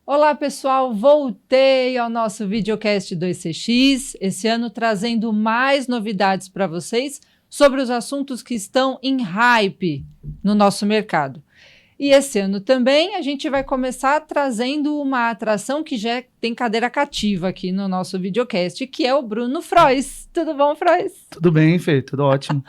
Olá pessoal, voltei ao nosso videocast 2CX, esse ano trazendo mais novidades para vocês sobre os assuntos que estão em hype no nosso mercado. E esse ano também a gente vai começar trazendo uma atração que já tem cadeira cativa aqui no nosso videocast, que é o Bruno Frois. Tudo bom, Frois? Tudo bem, Fê, tudo ótimo.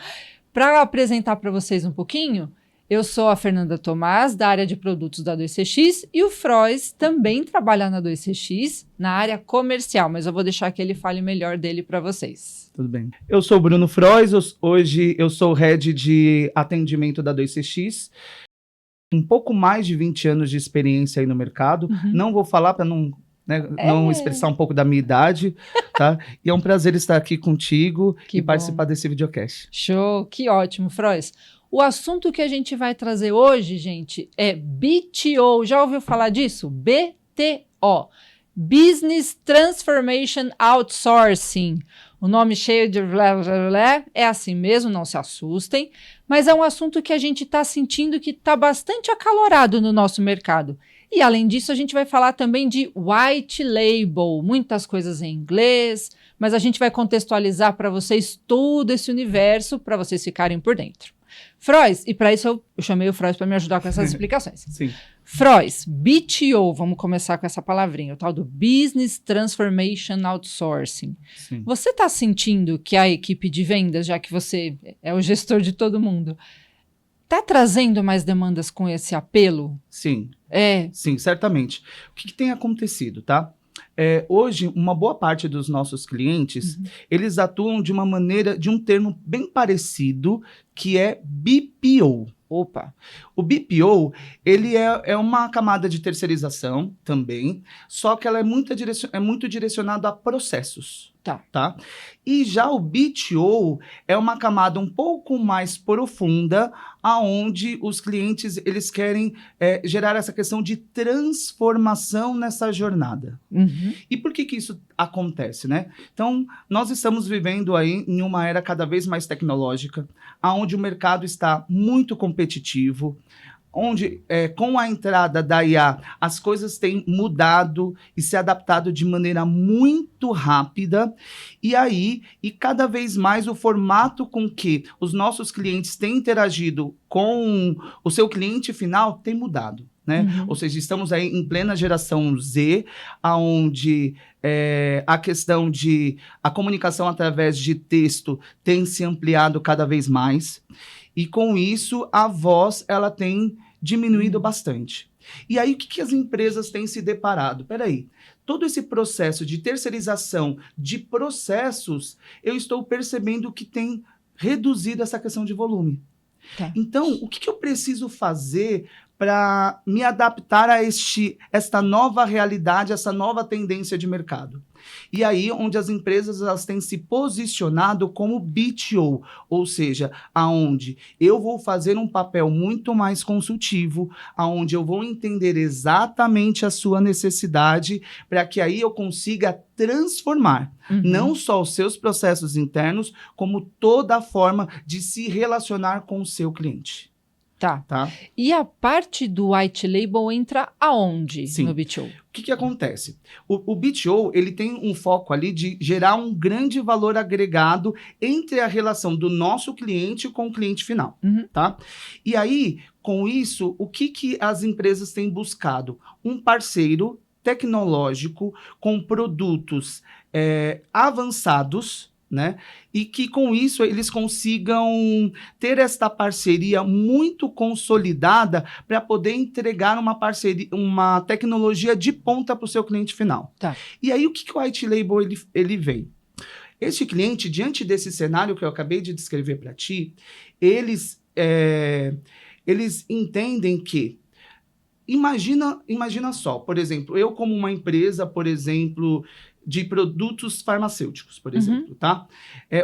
Para apresentar para vocês um pouquinho, eu sou a Fernanda Tomás, da área de produtos da 2CX, e o Frois também trabalha na 2CX, na área comercial, mas eu vou deixar que ele fale melhor dele para vocês. Tudo bem. Eu sou o Bruno Frois, hoje eu sou o Head de atendimento da 2CX, um pouco mais de 20 anos de experiência aí no mercado. Não vou falar para não expressar um pouco da minha idade, tá? E é um prazer estar aqui contigo e participar desse videocast. Show, que ótimo, Frois. O assunto que a gente vai trazer hoje, gente, é BTO. Já ouviu falar disso? BTO. Business Transformation Outsourcing. O nome cheio de blá, blá, blá, é assim mesmo, não se assustem. Mas é um assunto que a gente está sentindo que está bastante acalorado no nosso mercado. E além disso, a gente vai falar também de white label, muitas coisas em inglês, mas a gente vai contextualizar para vocês todo esse universo para vocês ficarem por dentro. Frois, e para isso eu chamei o Frois para me ajudar com essas explicações. Sim. Frois, BTO, vamos começar com essa palavrinha, o tal do Business Transformation Outsourcing. Sim. Você está sentindo que a equipe de vendas, já que você é o gestor de todo mundo, está trazendo mais demandas com esse apelo? Sim. É. Sim, certamente. O que tem acontecido, tá? Hoje, uma boa parte dos nossos clientes, eles atuam de uma maneira, de um termo bem parecido, que é BPO. Opa! O BPO, ele é uma camada de terceirização também, só que ela é muito direcionada a processos. Tá? E já o BTO é uma camada um pouco mais profunda, aonde os clientes eles querem gerar essa questão de transformação nessa jornada. E por que isso acontece, né? Então, nós estamos vivendo aí em uma era cada vez mais tecnológica, aonde o mercado está muito competitivo, onde com a entrada da IA as coisas têm mudado e se adaptado de maneira muito rápida, e cada vez mais o formato com que os nossos clientes têm interagido com o seu cliente final tem mudado, né? Ou seja, estamos aí em plena geração Z, onde a questão de a comunicação através de texto tem se ampliado cada vez mais. E com isso, a voz ela tem diminuído bastante. E aí, o que as empresas têm se deparado? Peraí, todo esse processo de terceirização de processos, eu estou percebendo que tem reduzido essa questão de volume. Tá. Então, o que eu preciso fazer para me adaptar a esta nova realidade, essa nova tendência de mercado? E aí, onde as empresas elas têm se posicionado como BTO, ou seja, aonde eu vou fazer um papel muito mais consultivo, aonde eu vou entender exatamente a sua necessidade, para que aí eu consiga transformar não só os seus processos internos, como toda a forma de se relacionar com o seu cliente. Tá. E a parte do white label entra aonde no BTO? O que acontece? O BTO, ele tem um foco ali de gerar um grande valor agregado entre a relação do nosso cliente com o cliente final, tá? E aí, com isso, o que as empresas têm buscado? Um parceiro tecnológico com produtos avançados, né? E que com isso eles consigam ter esta parceria muito consolidada para poder entregar uma tecnologia de ponta para o seu cliente final. Tá. E aí o que o white label ele vem? Este cliente, diante desse cenário que eu acabei de descrever para ti, eles entendem que imagina só, por exemplo, eu como uma empresa, por exemplo, de produtos farmacêuticos, por exemplo, tá?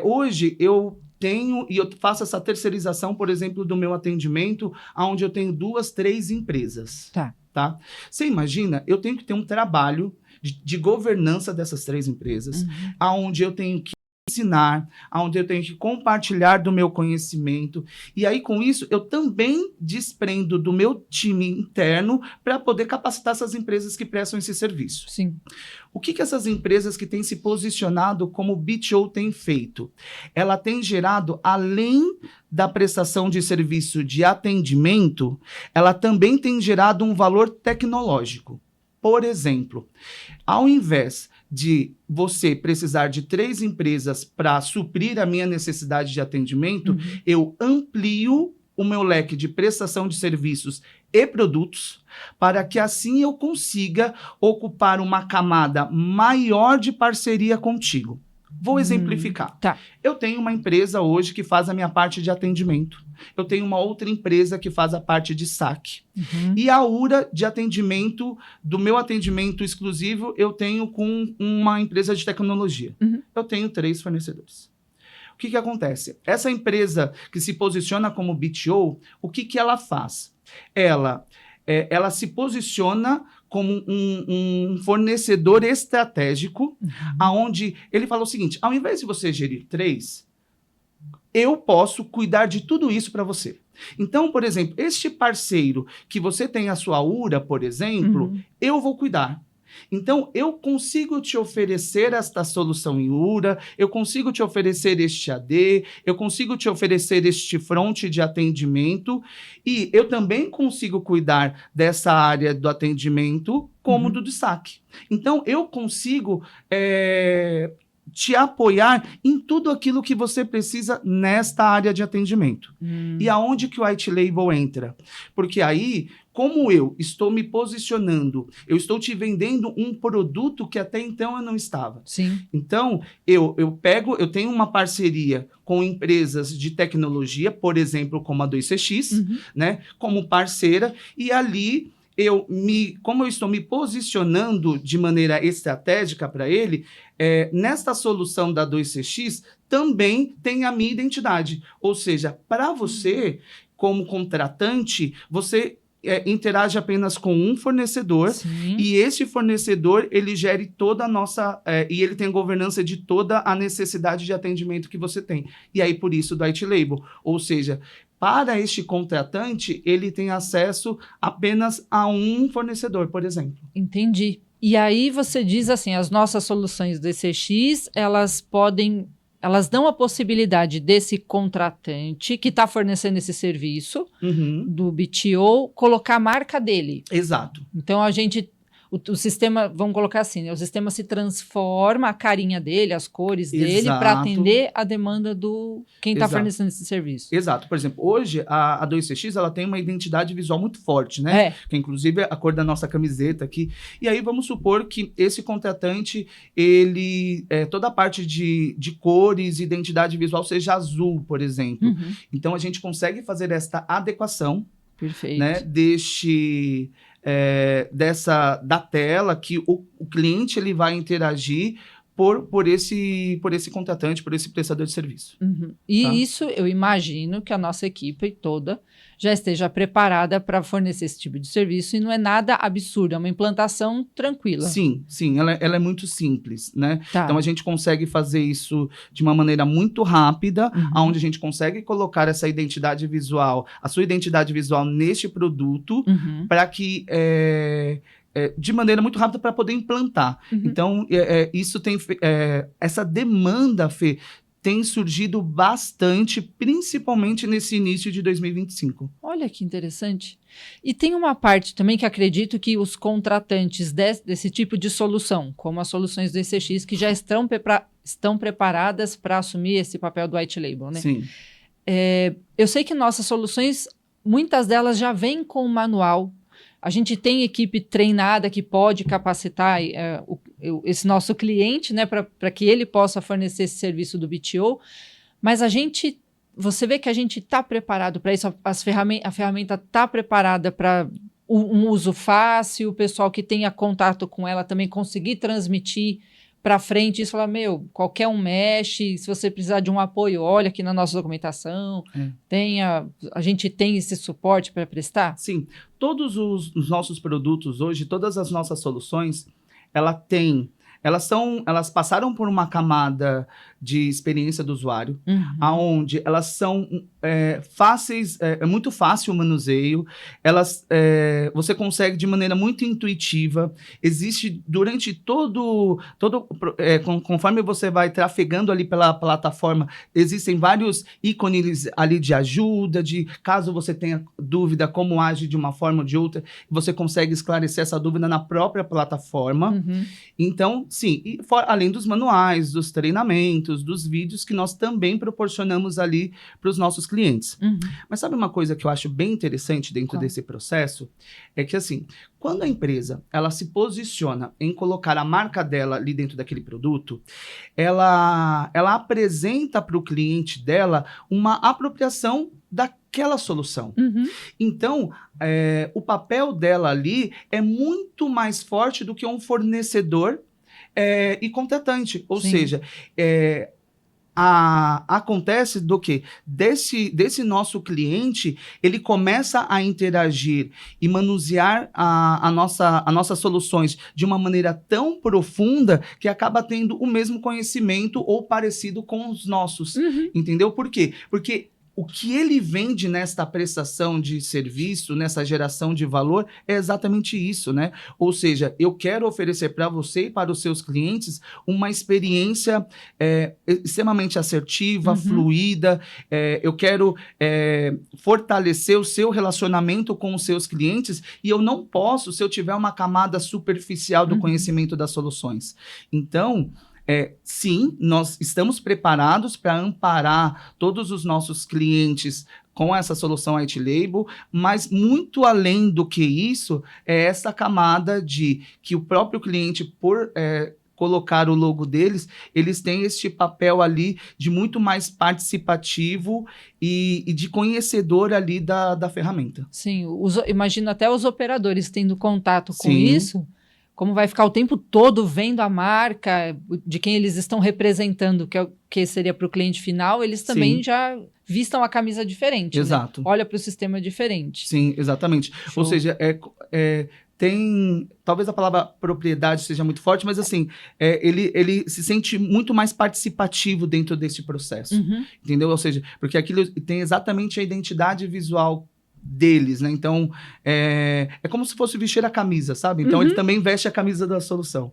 Hoje eu tenho, e eu faço essa terceirização, por exemplo, do meu atendimento, onde eu tenho 2, 3 empresas. Tá? Você imagina, eu tenho que ter um trabalho de governança dessas 3 empresas, onde eu tenho que ensinar, onde eu tenho que compartilhar do meu conhecimento. E aí, com isso, eu também desprendo do meu time interno para poder capacitar essas empresas que prestam esse serviço. Sim. O que essas empresas que têm se posicionado como BTO têm feito? Ela tem gerado, além da prestação de serviço de atendimento, ela também tem gerado um valor tecnológico. Por exemplo, ao invés de você precisar de 3 empresas para suprir a minha necessidade de atendimento, eu amplio o meu leque de prestação de serviços e produtos para que assim eu consiga ocupar uma camada maior de parceria contigo. Vou exemplificar. Tá. Eu tenho uma empresa hoje que faz a minha parte de atendimento. Eu tenho uma outra empresa que faz a parte de saque. E a URA de atendimento, do meu atendimento exclusivo, eu tenho com uma empresa de tecnologia. Eu tenho 3 fornecedores. O que acontece? Essa empresa que se posiciona como BTO, o que ela faz? Ela se posiciona como um fornecedor estratégico, aonde ele fala o seguinte, ao invés de você gerir 3, eu posso cuidar de tudo isso para você. Então, por exemplo, este parceiro que você tem a sua URA, por exemplo, eu vou cuidar. Então, eu consigo te oferecer esta solução em URA, eu consigo te oferecer este AD, eu consigo te oferecer este front de atendimento e eu também consigo cuidar dessa área do atendimento como do saque. Então, eu consigo te apoiar em tudo aquilo que você precisa nesta área de atendimento. E aonde que o White Label entra? Porque aí, como eu estou me posicionando, eu estou te vendendo um produto que até então eu não estava. Sim. Então, eu tenho uma parceria com empresas de tecnologia, por exemplo, como a 2CX, né, como parceira, e ali como eu estou me posicionando de maneira estratégica para ele, nesta solução da 2CX também tem a minha identidade. Ou seja, para você, como contratante, você interage apenas com um fornecedor. Sim. E esse fornecedor, ele gere toda a nossa... e ele tem a governança de toda a necessidade de atendimento que você tem. E aí, por isso, do White Label. Ou seja, para este contratante, ele tem acesso apenas a um fornecedor, por exemplo. Entendi. E aí você diz assim, as nossas soluções do ECX, elas dão a possibilidade desse contratante que está fornecendo esse serviço do BTO colocar a marca dele. Exato. Então o sistema, vamos colocar assim, né? O sistema se transforma, a carinha dele, as cores dele, para atender a demanda do quem está fornecendo esse serviço. Exato. Por exemplo, hoje a 2CX ela tem uma identidade visual muito forte, né? Que é inclusive a cor da nossa camiseta aqui. E aí vamos supor que esse contratante, ele toda a parte de cores, identidade visual seja azul, por exemplo. Então a gente consegue fazer esta adequação. Perfeito. Né, da tela que o cliente ele vai interagir por esse contratante, por esse prestador de serviço. E isso eu imagino que a nossa equipe toda já esteja preparada para fornecer esse tipo de serviço e não é nada absurdo, é uma implantação tranquila. Sim, ela é muito simples, né? Então a gente consegue fazer isso de uma maneira muito rápida, onde a gente consegue colocar essa identidade visual, a sua identidade visual neste produto, para que de maneira muito rápida para poder implantar. Então, isso tem essa demanda, Fê, tem surgido bastante, principalmente nesse início de 2025. Olha que interessante. E tem uma parte também que acredito que os contratantes desse tipo de solução, como as soluções do ECX, que já estão preparadas para assumir esse papel do White Label, né? Sim. Eu sei que nossas soluções, muitas delas já vêm com manual. A gente tem equipe treinada que pode capacitar esse nosso cliente, né, para que ele possa fornecer esse serviço do BTO, mas você vê que a gente está preparado para isso, a ferramenta está preparada para um uso fácil, o pessoal que tenha contato com ela também conseguir transmitir para frente, isso falar, qualquer um mexe, se você precisar de um apoio, olha aqui na nossa documentação, a gente tem esse suporte para prestar? Sim, todos os nossos produtos hoje, todas as nossas soluções, ela tem elas passaram por uma camada de experiência do usuário, onde elas são fáceis, é muito fácil o manuseio, você consegue de maneira muito intuitiva, existe durante conforme você vai trafegando ali pela plataforma, existem vários ícones ali de ajuda, de caso você tenha dúvida como age de uma forma ou de outra, você consegue esclarecer essa dúvida na própria plataforma. Então, sim, além dos manuais, dos treinamentos, dos vídeos que nós também proporcionamos ali para os nossos clientes. Mas sabe uma coisa que eu acho bem interessante dentro desse processo? É que, assim, quando a empresa ela se posiciona em colocar a marca dela ali dentro daquele produto, ela apresenta para o cliente dela uma apropriação daquela solução. Então, o papel dela ali é muito mais forte do que um fornecedor e contratante. Ou seja, acontece do que? Desse nosso cliente, ele começa a interagir e manusear as nossas soluções de uma maneira tão profunda que acaba tendo o mesmo conhecimento ou parecido com os nossos. Entendeu? Por quê? Porque o que ele vende nesta prestação de serviço, nessa geração de valor, é exatamente isso, né? Ou seja, eu quero oferecer para você e para os seus clientes uma experiência extremamente assertiva, fluida. Eu quero fortalecer o seu relacionamento com os seus clientes e eu não posso se eu tiver uma camada superficial do conhecimento das soluções. Então, sim, nós estamos preparados para amparar todos os nossos clientes com essa solução White Label, mas muito além do que isso, é essa camada de que o próprio cliente, por colocar o logo deles, eles têm este papel ali de muito mais participativo e de conhecedor ali da ferramenta. Sim, imagino até os operadores tendo contato com isso. Como vai ficar o tempo todo vendo a marca de quem eles estão representando, que seria para o cliente final, eles também já vistam a camisa diferente. Exato. Né? Olha para o sistema diferente. Sim, exatamente. Show. Ou seja, tem... Talvez a palavra propriedade seja muito forte, mas assim, ele se sente muito mais participativo dentro desse processo. Entendeu? Ou seja, porque aquilo tem exatamente a identidade visual deles, né? Então, é como se fosse vestir a camisa, sabe? Então, ele também veste a camisa da solução.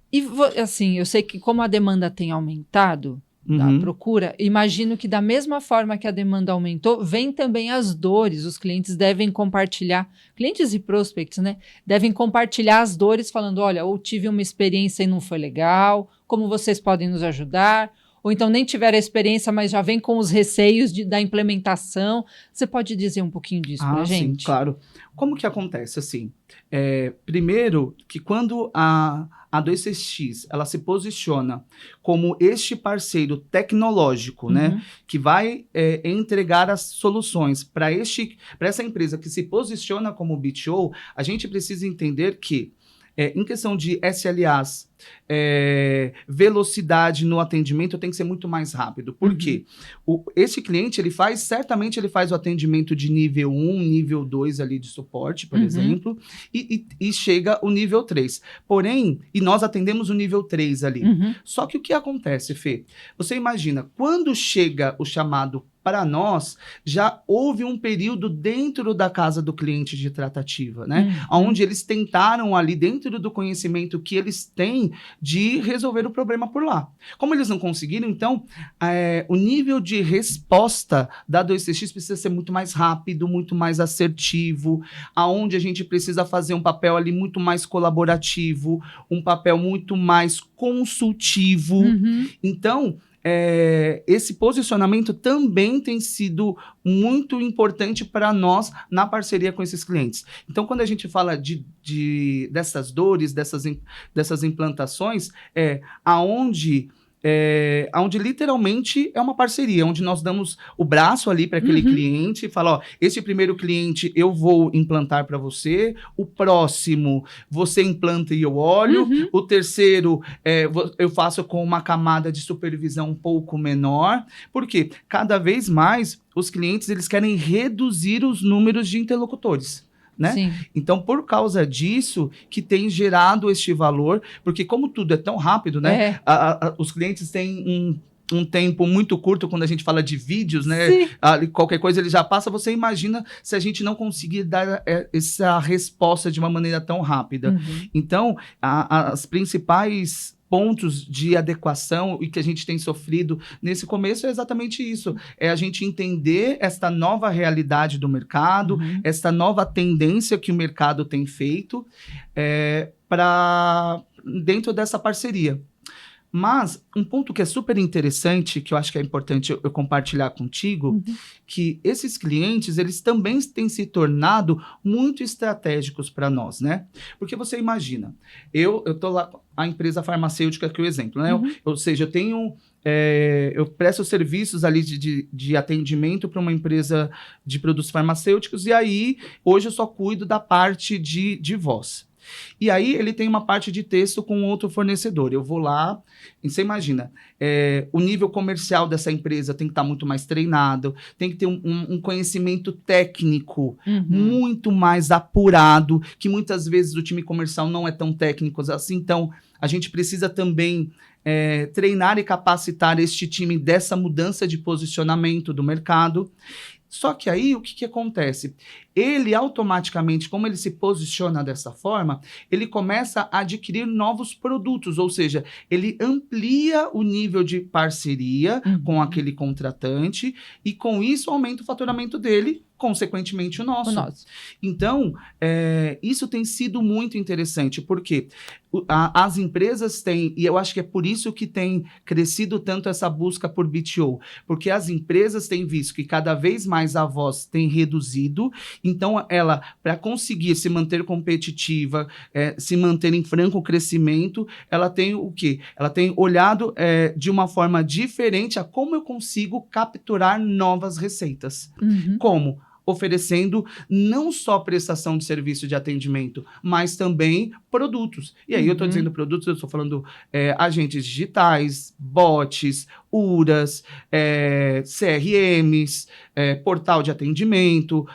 E, assim, eu sei que como a demanda tem aumentado, da procura, imagino que da mesma forma que a demanda aumentou, vem também as dores. Os clientes devem compartilhar, clientes e prospects, né? Devem compartilhar as dores falando, olha, ou tive uma experiência e não foi legal, como vocês podem nos ajudar? Ou então nem tiveram a experiência, mas já vem com os receios da implementação. Você pode dizer um pouquinho disso para a gente? Sim, claro. Como que acontece, assim? Primeiro, que quando a 2CX ela se posiciona como este parceiro tecnológico, né, que vai entregar as soluções para essa empresa que se posiciona como BTO, a gente precisa entender que em questão de SLAs, velocidade no atendimento tem que ser muito mais rápido. Por quê? Esse cliente, certamente ele faz o atendimento de nível 1, nível 2 ali de suporte, por exemplo, e chega o nível 3. Porém, e nós atendemos o nível 3 ali. Só que o que acontece, Fê? Você imagina, quando chega o chamado para nós, já houve um período dentro da casa do cliente de tratativa, né? Onde eles tentaram ali, dentro do conhecimento que eles têm, de resolver o problema por lá. Como eles não conseguiram, então, o nível de resposta da 2CX precisa ser muito mais rápido, muito mais assertivo, aonde a gente precisa fazer um papel ali muito mais colaborativo, um papel muito mais consultivo. Então, esse posicionamento também tem sido muito importante para nós na parceria com esses clientes. Então, quando a gente fala dessas dores, dessas implantações, aonde literalmente é uma parceria, onde nós damos o braço ali para aquele cliente e fala, ó, esse primeiro cliente eu vou implantar para você, o próximo você implanta e eu olho, o terceiro eu faço com uma camada de supervisão um pouco menor, porque cada vez mais os clientes eles querem reduzir os números de interlocutores. né? Sim. Então, por causa disso, que tem gerado este valor, porque como tudo é tão rápido, né? Os clientes têm um tempo muito curto quando a gente fala de vídeos, né? Qualquer coisa ele já passa. Você imagina se a gente não conseguir dar essa resposta de uma maneira tão rápida. Então, as principais pontos de adequação e que a gente tem sofrido nesse começo é exatamente isso. É a gente entender esta nova realidade do mercado, esta nova tendência que o mercado tem feito para dentro dessa parceria. Mas um ponto que é super interessante, que eu acho que é importante eu compartilhar contigo, que esses clientes, eles também têm se tornado muito estratégicos para nós, né? Porque você imagina, eu tô lá, a empresa farmacêutica que é o exemplo, né? Ou seja, eu presto serviços ali de atendimento para uma empresa de produtos farmacêuticos e aí, hoje eu só cuido da parte de voz. E aí ele tem uma parte de texto com outro fornecedor. Eu vou lá, e você imagina, o nível comercial dessa empresa tem que estar muito mais treinado, tem que ter um conhecimento técnico muito mais apurado, que muitas vezes o time comercial não é tão técnico assim. Então, a gente precisa também treinar e capacitar este time dessa mudança de posicionamento do mercado. Só que aí, o que acontece? Ele automaticamente, como ele se posiciona dessa forma, ele começa a adquirir novos produtos, ou seja, ele amplia o nível de parceria com aquele contratante e com isso aumenta o faturamento dele, consequentemente o nosso. Então, isso tem sido muito interessante, porque as empresas têm, e eu acho que é por isso que tem crescido tanto essa busca por BTO, porque as empresas têm visto que cada vez mais a voz tem reduzido. Então, ela, para conseguir se manter competitiva, se manter em franco crescimento, ela tem o quê? Ela tem olhado de uma forma diferente a como eu consigo capturar novas receitas. Como? Oferecendo não só prestação de serviço de atendimento, mas também produtos. E aí eu estou dizendo produtos, eu estou falando agentes digitais, bots, URAs, CRMs, portal de atendimento,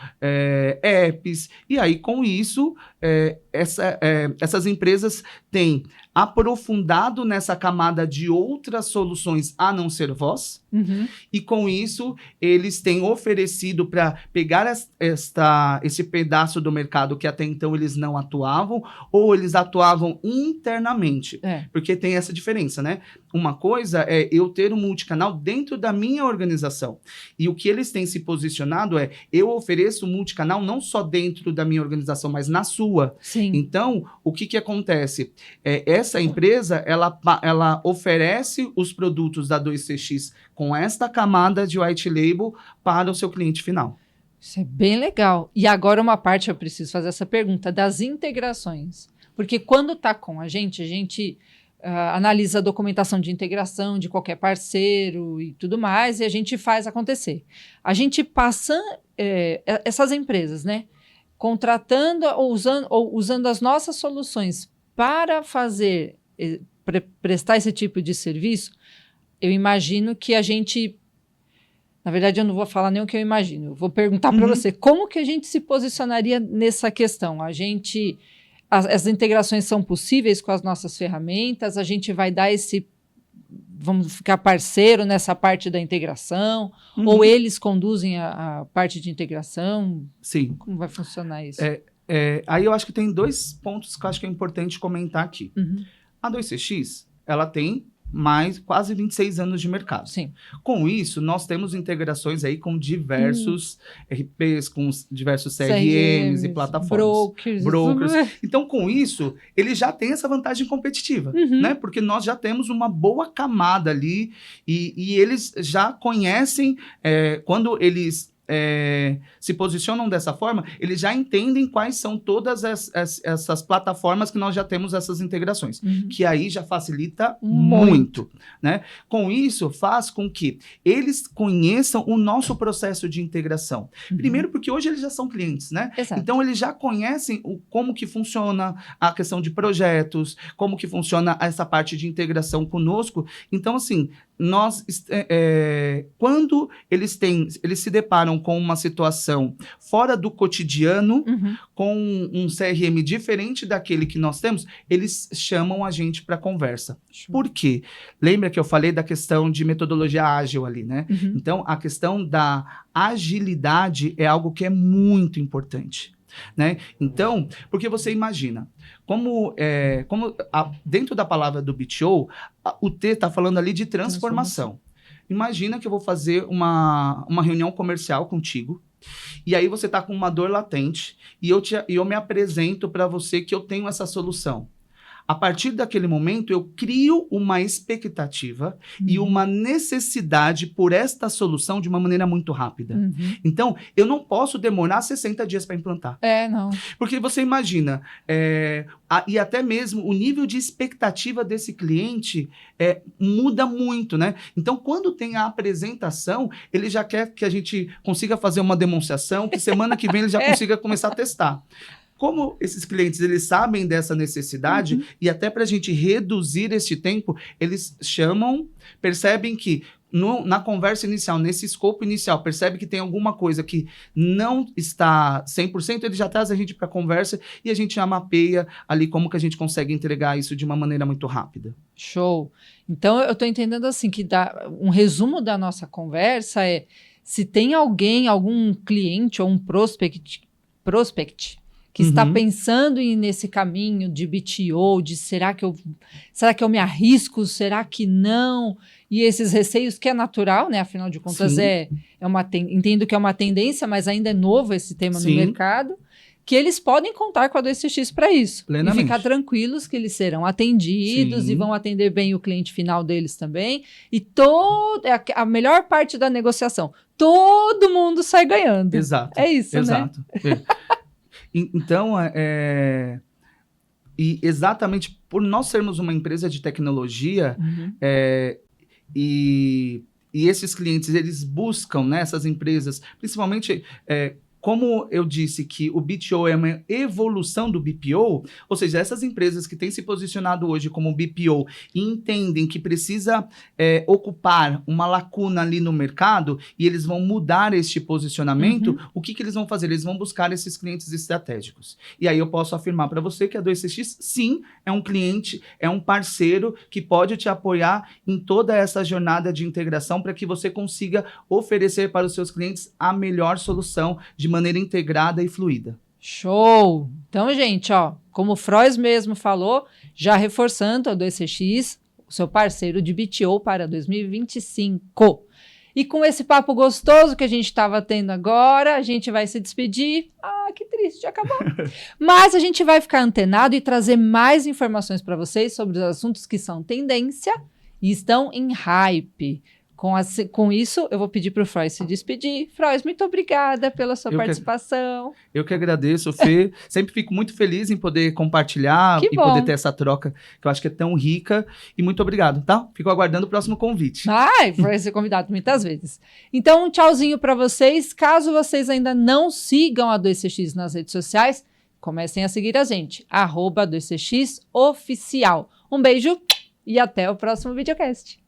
apps. E aí, com isso, essas empresas têm aprofundado nessa camada de outras soluções a não ser voz, e com isso eles têm oferecido para pegar esse pedaço do mercado que até então eles não atuavam, ou eles atuavam internamente, porque tem essa diferença, né? Uma coisa é eu ter um multicanal dentro da minha organização, e o que eles têm se posicionado eu ofereço multicanal não só dentro da minha organização, mas na sua. Sim. Então, o que acontece? Essa empresa, ela oferece os produtos da 2CX com esta camada de white label para o seu cliente final. Isso é bem legal. E agora uma parte eu preciso fazer essa pergunta das integrações. Porque quando está com a gente analisa a documentação de integração de qualquer parceiro e tudo mais, e a gente faz acontecer. A gente passa essas empresas, né? Contratando ou usando as nossas soluções para fazer, prestar esse tipo de serviço, eu imagino que a gente... Na verdade, eu não vou falar nem o que eu imagino. Eu vou perguntar para você, como que a gente se posicionaria nessa questão? As integrações são possíveis com as nossas ferramentas? A gente vai dar vamos ficar parceiro nessa parte da integração? Ou eles conduzem a parte de integração? Sim. Como vai funcionar isso? Aí eu acho que tem dois pontos que eu acho que é importante comentar aqui. A 2CX, ela tem quase 26 anos de mercado. Sim. Com isso, nós temos integrações aí com diversos RPs, com diversos CRMs e plataformas. Brokers. Então, com isso, ele já tem essa vantagem competitiva, né? Porque nós já temos uma boa camada ali e eles já conhecem, quando eles se posicionam dessa forma, eles já entendem quais são todas essas plataformas que nós já temos essas integrações, que aí já facilita muito, né? Com isso, faz com que eles conheçam o nosso processo de integração. Primeiro, porque hoje eles já são clientes, né? Exato. Então, eles já conhecem como que funciona a questão de projetos, como que funciona essa parte de integração conosco. Então, assim, quando eles se deparam com uma situação fora do cotidiano, com um CRM diferente daquele que nós temos, eles chamam a gente para conversa. Por quê? Lembra que eu falei da questão de metodologia ágil ali, né? Então, a questão da agilidade é algo que é muito importante. Né? Então, porque você imagina, dentro da palavra do BTO, o T está falando ali de transformação. Imagina que eu vou fazer uma reunião comercial contigo, e aí você está com uma dor latente, e eu me apresento para você que eu tenho essa solução. A partir daquele momento, eu crio uma expectativa e uma necessidade por esta solução de uma maneira muito rápida. Então, eu não posso demorar 60 dias para implantar. Não. Porque você imagina, e até mesmo o nível de expectativa desse cliente muda muito, né? Então, quando tem a apresentação, ele já quer que a gente consiga fazer uma demonstração, que semana que vem ele já consiga começar a testar. Como esses clientes, eles sabem dessa necessidade, e até para a gente reduzir este tempo, eles percebem que na conversa inicial, nesse escopo inicial, percebe que tem alguma coisa que não está 100%, ele já traz a gente para a conversa e a gente já mapeia ali como que a gente consegue entregar isso de uma maneira muito rápida. Show! Então, eu estou entendendo assim, que um resumo da nossa conversa se tem algum cliente ou um prospect que está pensando nesse caminho de BTO, de será que eu me arrisco, será que não? E esses receios que é natural, né? Afinal de contas, entendo que é uma tendência, mas ainda é novo esse tema no mercado, que eles podem contar com a 2CX para isso. Plenamente. E ficar tranquilos que eles serão atendidos e vão atender bem o cliente final deles também. E a melhor parte da negociação, todo mundo sai ganhando. Exato. É isso, exato. né? Então, e exatamente por nós sermos uma empresa de tecnologia, e esses clientes, eles buscam, né, essas empresas, principalmente... como eu disse que o BTO é uma evolução do BPO, ou seja, essas empresas que têm se posicionado hoje como BPO e entendem que precisa ocupar uma lacuna ali no mercado e eles vão mudar este posicionamento, o que eles vão fazer? Eles vão buscar esses clientes estratégicos. E aí eu posso afirmar para você que a 2CX, sim, é um cliente, é um parceiro que pode te apoiar em toda essa jornada de integração para que você consiga oferecer para os seus clientes a melhor solução de maneira integrada e fluida. Show! Então, gente, como o Frois mesmo falou, já reforçando a 2CX, o seu parceiro de BTO para 2025. E com esse papo gostoso que a gente estava tendo agora, a gente vai se despedir. Que triste, já acabou. Mas a gente vai ficar antenado e trazer mais informações para vocês sobre os assuntos que são tendência e estão em hype. Com isso, eu vou pedir para o Frois se despedir. Frois, muito obrigada pela sua participação. Eu que agradeço, Fê. Sempre fico muito feliz em poder compartilhar poder ter essa troca, que eu acho que é tão rica. E muito obrigado, tá? Fico aguardando o próximo convite. Vai ser convidado muitas vezes. Então, um tchauzinho para vocês. Caso vocês ainda não sigam a 2CX nas redes sociais, comecem a seguir a gente. @2CX Oficial. Um beijo e até o próximo videocast.